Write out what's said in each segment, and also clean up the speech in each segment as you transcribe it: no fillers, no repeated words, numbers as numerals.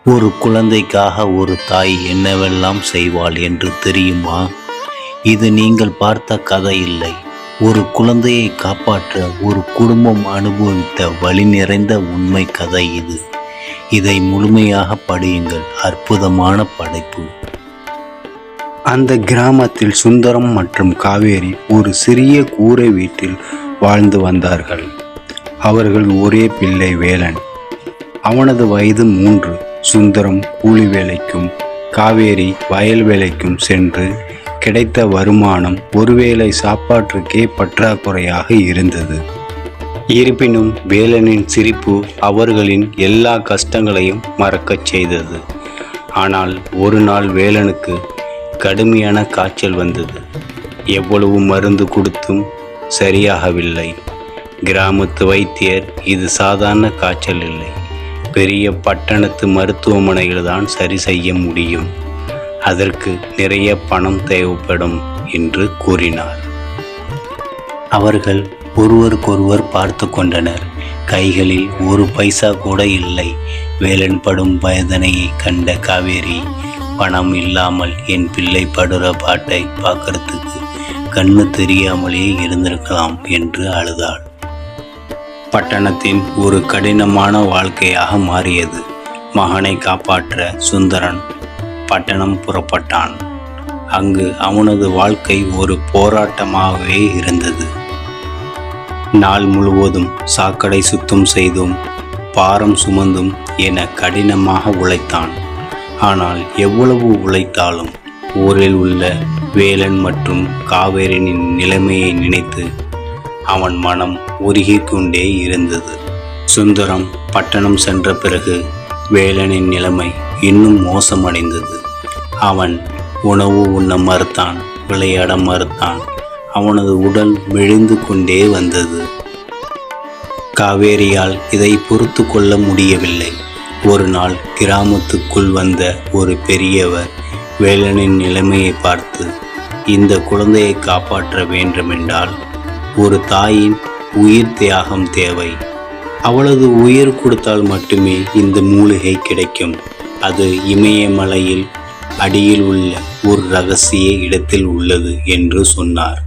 ஒரு குழந்தைக்காக ஒரு தாய் என்னவெல்லாம் செய்வாள் என்று தெரியுமா? இது நீங்கள் பார்த்த கதை இல்லை. ஒரு குழந்தையை காப்பாற்ற ஒரு குடும்பம் அனுபவித்த வலி நிறைந்த உண்மை கதை இது. இதை முழுமையாக படியுங்கள். அற்புதமான படைப்பு. அந்த கிராமத்தில் சுந்தரம் மற்றும் காவேரி ஒரு சிறிய கூரை வீட்டில் வாழ்ந்து வந்தார்கள். அவர்கள் ஒரே பிள்ளை வேலன். அவனது வயது 3. சுந்தரம் கூலி வேலைக்கும் காவேரி வயல் வேலைக்கும் சென்று கிடைத்த வருமானம் ஒருவேளை சாப்பாட்டுக்கே பற்றாக்குறையாக இருந்தது. இருப்பினும் வேலனின் சிரிப்பு அவர்களின் எல்லா கஷ்டங்களையும் மறக்கச் செய்தது. ஆனால் ஒரு நாள் வேலனுக்கு கடுமையான காய்ச்சல் வந்தது. எவ்வளவு மருந்து கொடுத்தும் சரியாகவில்லை. கிராமத்து வைத்தியர், இது சாதாரண காய்ச்சல் இல்லை, பெரிய பட்டணத்து மருத்துவமனைகள் தான் சரி செய்ய முடியும், அதற்கு நிறைய பணம் தேவைப்படும் என்று கூறினார். அவர்கள் ஒருவருக்கொருவர் பார்த்து கொண்டனர். கைகளில் ஒரு பைசா கூட இல்லை. வேலன் படும் வேதனையை கண்ட காவேரி, பணம் இல்லாமல் என் பிள்ளை படுற பாட்டை பார்க்கறதுக்கு கண்ணு தெரியாமலே இருந்திருக்கலாம் என்று அழுதாள். பட்டணத்தின் ஒரு கடினமான வாழ்க்கையாக மாறியது. மகனை காப்பாற்ற சுந்தரன் பட்டணம் புறப்பட்டான். அங்கு அவனது வாழ்க்கை ஒரு போராட்டமாகவே இருந்தது. நாள் முழுவதும் சாக்கடை சுத்தம் செய்தும் பாரம் சுமந்தும் என கடினமாக உழைத்தான். ஆனால் எவ்வளவு உழைத்தாலும் ஊரில் உள்ள வேலன் மற்றும் காவேரியின் நிலைமையை நினைத்து அவன் மனம் உருகிக் கொண்டே இருந்தது. சுந்தரம் பட்டணம் சென்ற பிறகு வேலனின் நிலைமை இன்னும் மோசமடைந்தது. அவன் உணவு உண்ண மறுத்தான், விளையாட மறுத்தான். அவனது உடல் மெலிந்து கொண்டே வந்தது. காவேரியால் இதை பொறுத்து கொள்ள முடியவில்லை. ஒரு நாள் கிராமத்துக்குள் வந்த ஒரு பெரியவர் வேலனின் நிலைமையை பார்த்து, இந்த குழந்தையை காப்பாற்ற வேண்டுமென்றால் ஒரு தாயின் உயிர் தியாகம் தேவை. அவளது உயிர் கொடுத்தால் மட்டுமே இந்த மூலிகை கிடைக்கும். அது இமயமலையில் அடியில் உள்ள ஒரு இரகசிய இடத்தில் உள்ளது என்று சொன்னார்.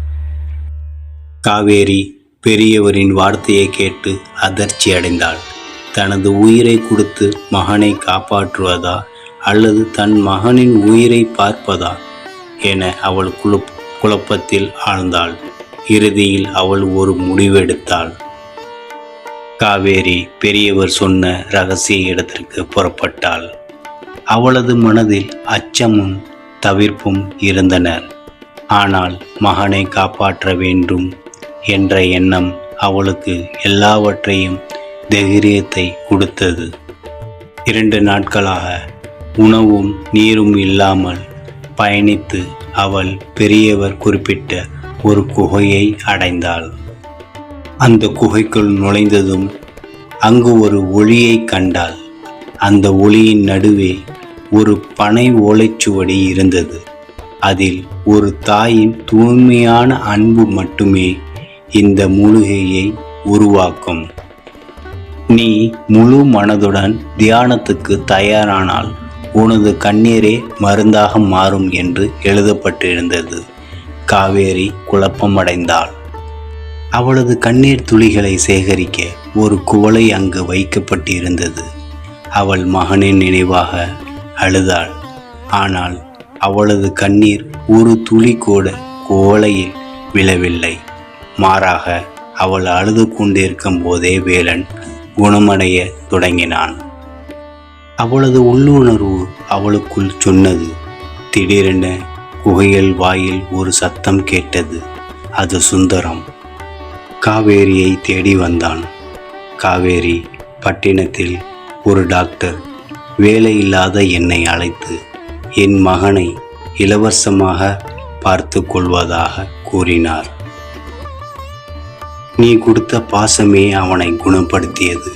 காவேரி பெரியவரின் வார்த்தையை கேட்டு அதிர்ச்சி அடைந்தாள். தனது உயிரை கொடுத்து மகனை காப்பாற்றுவதா அல்லது தன் மகனின் உயிரை பார்ப்பதா என அவள் குழப்பத்தில் ஆழ்ந்தாள். இறுதியில் அவள் ஒரு முடிவெடுத்தாள். காவேரி பெரியவர் சொன்ன இரகசிய இடத்திற்கு புறப்பட்டாள். அவளது மனதில் அச்சமும் தவிர்ப்பும் இருந்தனர். ஆனால் மகனை காப்பாற்ற வேண்டும் என்ற எண்ணம் அவளுக்கு எல்லாவற்றையும் தைரியத்தை கொடுத்தது. 2 நாட்களாக உணவும் நீரும் இல்லாமல் பயணித்து அவள் பெரியவர் குறிப்பிட்ட ஒரு குகையை அடைந்தாள். அந்த குகைக்குள் நுழைந்ததும் அங்கு ஒரு ஒளியை கண்டாள். அந்த ஒளியின் நடுவே ஒரு பனை ஓலைச்சுவடி இருந்தது. அதில் ஒரு தாயின் தூய்மையான அன்பு மட்டுமே இந்த மூலிகையை உருவாக்கும். நீ முழு மனதுடன் தியானத்துக்கு தயாரானால் உனது கண்ணீரே மருந்தாக மாறும் என்று எழுதப்பட்டிருந்தது. காவேரி குழப்பமடைந்தாள். அவளது கண்ணீர் துளிகளை சேகரிக்க ஒரு குவளை அங்கு வைக்கப்பட்டிருந்தது. அவள் மகனின் நினைவாக அழுதாள். ஆனால் அவளது கண்ணீர் ஒரு துளி கூட குவளையில் விழவில்லை. மாறாக அவள் அழுது கொண்டிருக்கும் போதே வேலன் குணமடைய தொடங்கினான். அவளது உள்ளுணர்வு அவளுக்குள் சொன்னது. திடீரென குகையில் வாயில் ஒரு சத்தம் கேட்டது. அது சுந்தரம். காவேரியை தேடி வந்தான். காவேரி, பட்டினத்தில் ஒரு டாக்டர் வேலையில்லாத என்னை அழைத்து என் மகனை இலவசமாக பார்த்து கொள்வதாக கூறினார். நீ கொடுத்த பாசமே அவனை குணப்படுத்தியது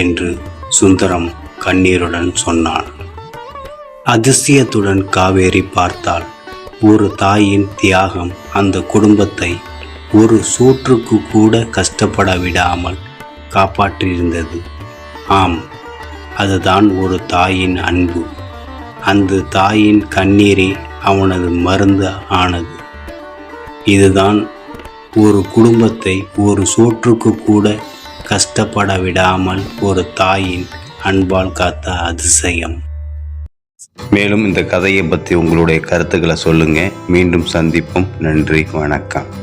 என்று சுந்தரம் கண்ணீருடன் சொன்னான். அதிசயத்துடன் காவேரி பார்த்தாள். ஒரு தாயின் தியாகம் அந்த குடும்பத்தை ஒரு சூற்றுக்கு கூட கஷ்டப்பட விடாமல் காப்பாற்றியிருந்தது. ஆம், அதுதான் ஒரு தாயின் அன்பு. அந்த தாயின் கண்ணீரே அவனது மருந்து ஆனது. இதுதான் ஒரு குடும்பத்தை ஒரு சோற்றுக்கு கூட கஷ்டப்பட விடாமல் ஒரு தாயின் அன்பால் காத்த அதிசயம். மேலும் இந்த கதையை பற்றி உங்களுடைய கருத்துக்களை சொல்லுங்கள். மீண்டும் சந்திப்போம். நன்றி, வணக்கம்.